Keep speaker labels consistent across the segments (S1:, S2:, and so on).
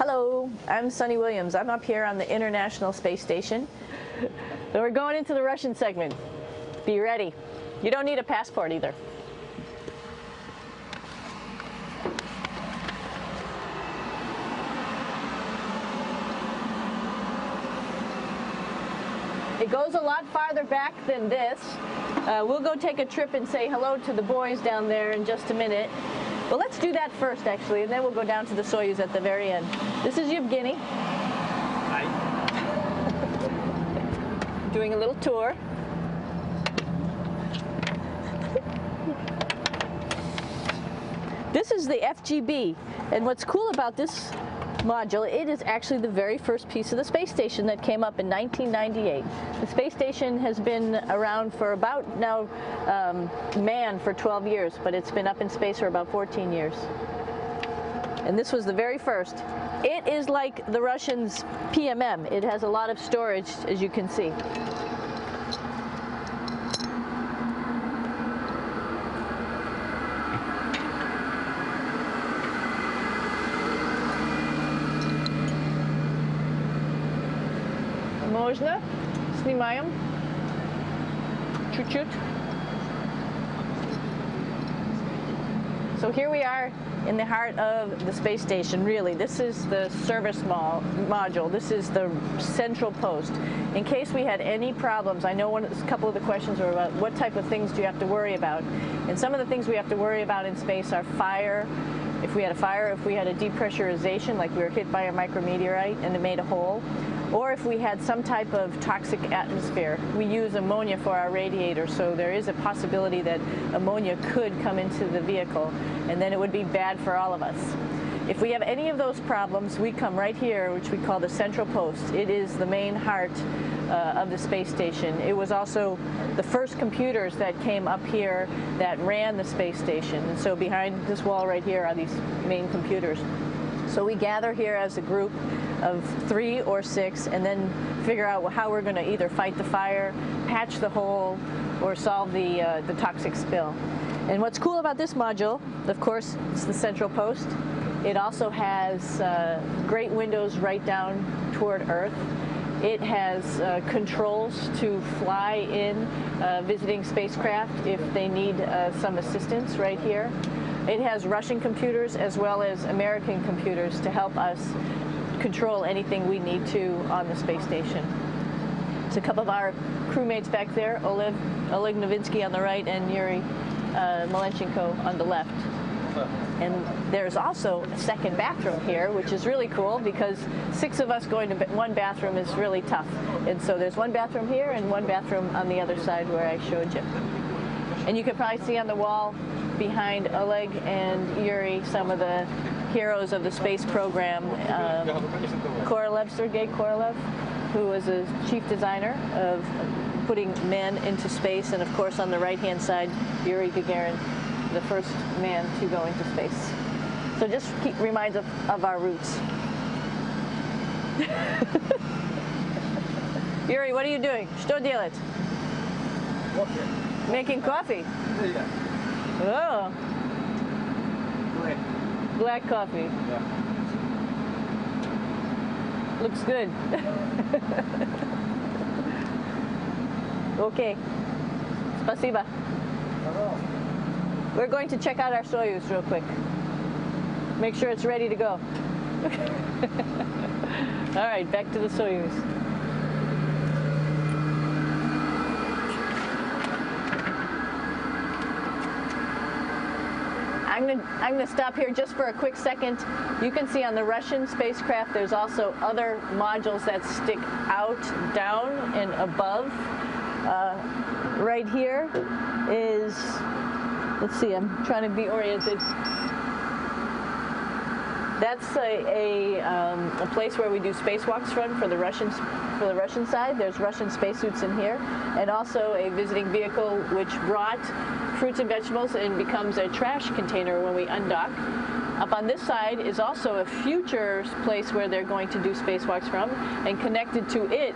S1: Hello, I'm Suni Williams. I'm up here on the International Space Station. So we're going into the Russian segment. Be ready. You don't need a passport either. It goes a lot farther back than this. We'll go take a trip and say hello to the boys down there in just a minute. But let's do that first, actually, and then we'll go down to the Soyuz at the very end. This is Yevgeny.
S2: Hi.
S1: Doing a little tour. This is the FGB, and what's cool about this module, it is actually the very first piece of the space station that came up in 1998. The space station has been around for about now manned for 12 years, but it's been up in space for about 14 years. And this was the very first. It is like the Russians' PMM. It has a lot of storage, as you can see. Можно? Снимаем. Чуть-чуть. So here we are in the heart of the space station, really. This is the service module. This is the central post. In case we had any problems, I know a couple of the questions were about what type of things do you have to worry about. And some of the things we have to worry about in space are fire. If we had a fire, if we had a depressurization, like we were hit by a micrometeorite and it made a hole, or if we had some type of toxic atmosphere. We use ammonia for our radiator, so there is a possibility that ammonia could come into the vehicle, and then it would be bad for all of us. If we have any of those problems, we come right here, which we call the central post. It is the main heart of the space station. It was also the first computers that came up here that ran the space station, and so behind this wall right here are these main computers. So we gather here as a group of 3 or 6 and then figure out how we're going to either fight the fire, patch the hole, or solve the toxic spill. And what's cool about this module, of course, it's the central post. It also has great windows right down toward Earth. It has controls to fly in visiting spacecraft if they need some assistance right here. It has Russian computers as well as American computers to help us control anything we need to on the space station. It's a couple of our crewmates back there, Oleg Novinsky on the right and Yuri Malenchenko on the left. And there's also a second bathroom here, which is really cool because 6 of us going to one bathroom is really tough. And so there's one bathroom here and one bathroom on the other side where I showed you. And you can probably see on the wall behind Oleg and Yuri some of the heroes of the space program. Sergei Korolev, who was a chief designer of putting men into space, and of course on the right-hand side, Yuri Gagarin, the first man to go into space. So just reminds us of our roots. Yuri, what are you doing? Что делать? Making coffee. Oh. Black coffee.
S2: Yeah.
S1: Looks good. Okay. Спасибо. We're going to check out our Soyuz real quick. Make sure it's ready to go. All right, back to the Soyuz. I'm going to stop here just for a quick second. You can see on the Russian spacecraft there's also other modules that stick out, down, and above. Right here is, let's see, I'm trying to be oriented. That's a place where we do spacewalks from for the Russian side. There's Russian spacesuits in here, and also a visiting vehicle which brought fruits and vegetables and becomes a trash container when we undock. Up on this side is also a future place where they're going to do spacewalks from, and connected to it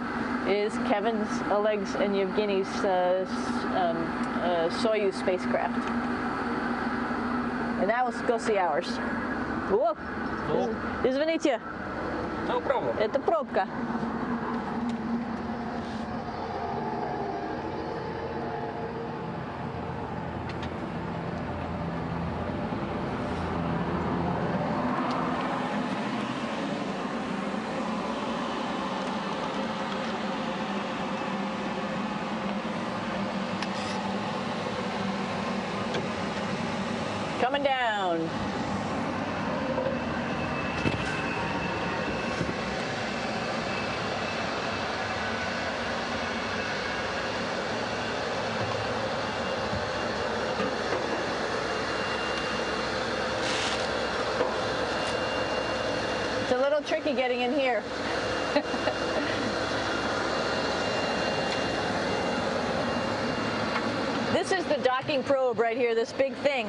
S1: is Kevin's, Oleg's, and Yevgeny's Soyuz spacecraft. And now let's go see ours. Whoa! Извините.
S2: No problem.
S1: Это пробка. Coming down. It's a little tricky getting in here. This is the docking probe right here, this big thing.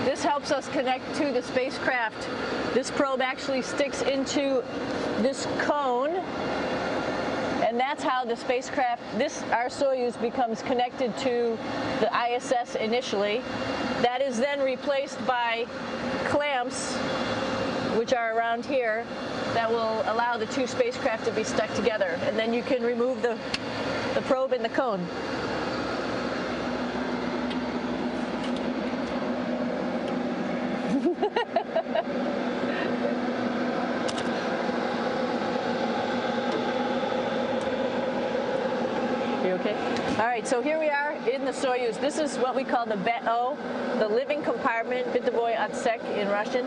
S1: This helps us connect to the spacecraft. This probe actually sticks into this cone, and that's how the spacecraft, our Soyuz, becomes connected to the ISS initially. That is then replaced by clamps, which are around here, that will allow the two spacecraft to be stuck together. And then you can remove the probe and the cone. You okay? All right, so here we are in the Soyuz. This is what we call the BEO, the living compartment, bytovoy otsek in Russian.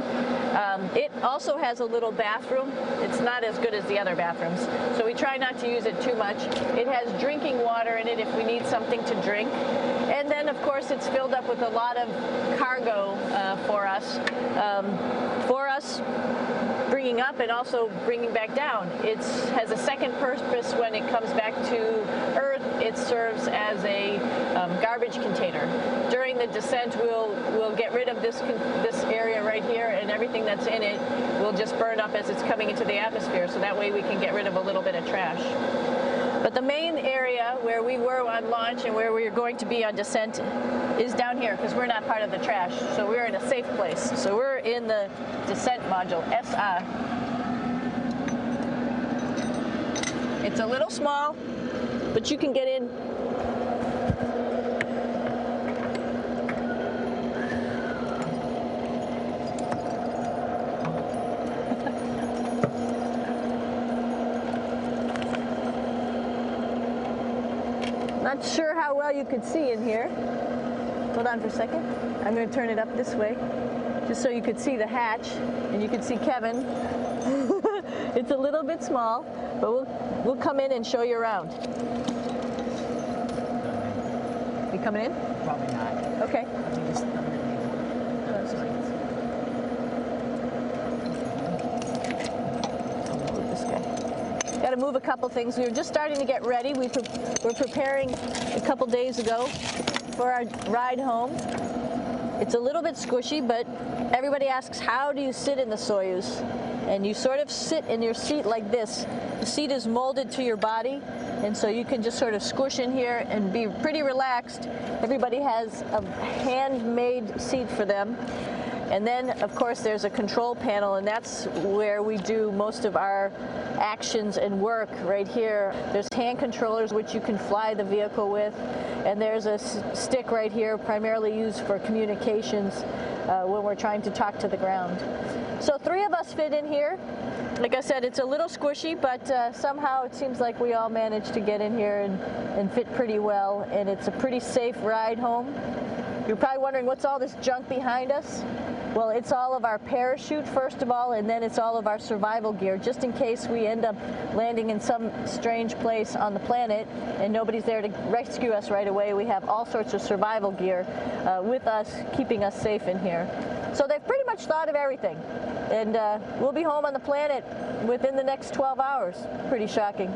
S1: It also has a little bathroom. It's not as good as the other bathrooms, so we try not to use it too much. It has drinking water in it if we need something to drink. And then, of course, it's filled up with a lot of cargo for us bringing up and also bringing back down. It has a second purpose when it comes back to Earth. It serves as a garbage container. During the descent, we'll get rid of this area right here, and everything that's in it will just burn up as it's coming into the atmosphere, so that way we can get rid of a little bit of trash. But the main area where we were on launch and where we're going to be on descent is down here, because we're not part of the trash. So we're in a safe place. So we're in the descent module, SA. It's a little small, but you can get in. Not sure how well you could see in here. Hold on for a second. I'm going to turn it up this way, just so you could see the hatch, and you could see Kevin. It's a little bit small, but we'll come in and show you around. You coming in?
S3: Probably not.
S1: Okay. Got to move a couple things. We were just starting to get ready. We're preparing a couple days ago for our ride home. It's a little bit squishy, but everybody asks, how do you sit in the Soyuz? And you sort of sit in your seat like this. The seat is molded to your body, and so you can just sort of squish in here and be pretty relaxed. Everybody has a handmade seat for them. And then, of course, there's a control panel, and that's where we do most of our actions and work right here. There's hand controllers which you can fly the vehicle with, and there's a stick right here primarily used for communications when we're trying to talk to the ground. So 3 of us fit in here. Like I said, it's a little squishy, but somehow it seems like we all managed to get in here and fit pretty well, and it's a pretty safe ride home. You're probably wondering, what's all this junk behind us? Well, it's all of our parachute, first of all, and then it's all of our survival gear, just in case we end up landing in some strange place on the planet and nobody's there to rescue us right away. We have all sorts of survival gear with us, keeping us safe in here. So they've pretty much thought of everything. And we'll be home on the planet within the next 12 hours. Pretty shocking.